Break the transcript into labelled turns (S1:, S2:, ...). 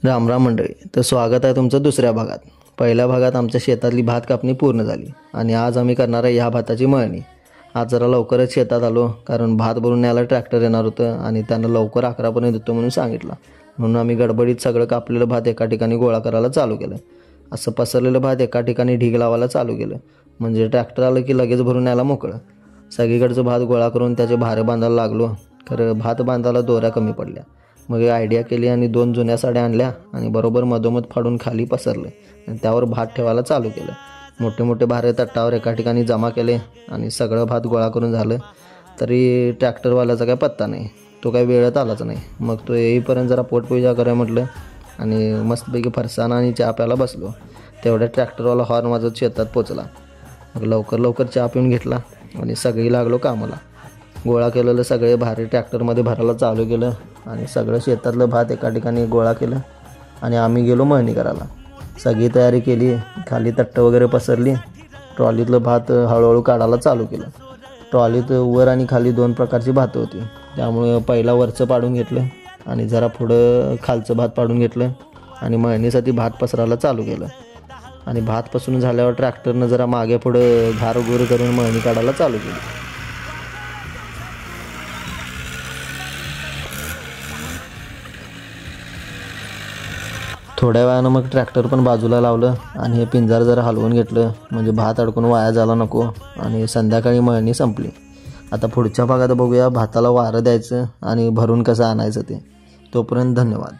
S1: राम राम मंडळी. तर स्वागत आहे तुमचं दुसऱ्या भागात. पहिल्या भागात आमच्या शेतातली भात कापणी पूर्ण झाली आणि आज आम्ही करणार आहे ह्या भाताची मळणी. आज जरा लवकरच शेतात आलो कारण भात भरून न्यायला ट्रॅक्टर येणार होतं आणि त्यांना लवकर 11 पर्यंत देतो म्हणून सांगितलं. म्हणून आम्ही गडबडीत सगळं कापलेलं भात एका ठिकाणी गोळा करायला चालू केलं. असं पसरलेलं भात एका ठिकाणी ढीग लावायला चालू केलं म्हणजे ट्रॅक्टर आलं की लगेच भरून न्यायला मोकळं. सगळीकडचं भात गोळा करून त्याचे भारे बांधायला लागलो. खरं भात बांधायला दोऱ्या कमी पडल्या. मग आयडिया केली आणि 2 जुन्या साड्या आणल्या आणि बरोबर मधोमध फाडून खाली पसरले आणि त्यावर भात ठेवायला चालू केलं. मोठे मोठे भारे तट्टावर एका ठिकाणी जमा केले आणि सगळं भात गोळा करून झालं तरी ट्रॅक्टरवाल्याचा काय पत्ता नाही. तो काही वेळेत आलाच नाही. मग तो येईपर्यंत जरा पोटपूजा करूया म्हटलं आणि मस्तपैकी फरसाणा आणि चहा प्यायला बसलो. तेवढ्या ट्रॅक्टरवाला हॉर्न वाजत शेतात पोचला. मग लवकर चहा पिऊन घेतला आणि सगळी लागलो कामाला. गोळा केलेलं सगळे भारे ट्रॅक्टरमध्ये भरायला चालू केलं आणि सगळं शेतातलं भात एका ठिकाणी गोळा केलं आणि आम्ही गेलो मळणी करायला. सगळी तयारी केली. खाली तट्ट वगैरे पसरली. ट्रॉलीतलं भात हळूहळू काढायला चालू केलं. ट्रॉलीत वर आणि खाली 2 प्रकारची भातं होती. त्यामुळे पहिला वरचं पाडून घेतलं आणि जरा पुढं खालचं भात पाडून घेतलं आणि मळणीसाठी भात पसरायला चालू केलं. आणि भात पसरून झाल्यावर ट्रॅक्टरनं जरा मागे पुढं घारघूर करून मळणी काढायला चालू केली. थोड्या वेळानं मग ट्रॅक्टर पण बाजूला लावलं आणि हे पिंजार जरा हलवून घेतलं म्हणजे भात अडकून वाया झाला नको. आणि संध्याकाळी मळणी संपली. आता पुढच्या भागात बघूया भाताला वारं द्यायचं आणि भरून कसं आणायचं ते. तोपर्यंत धन्यवाद.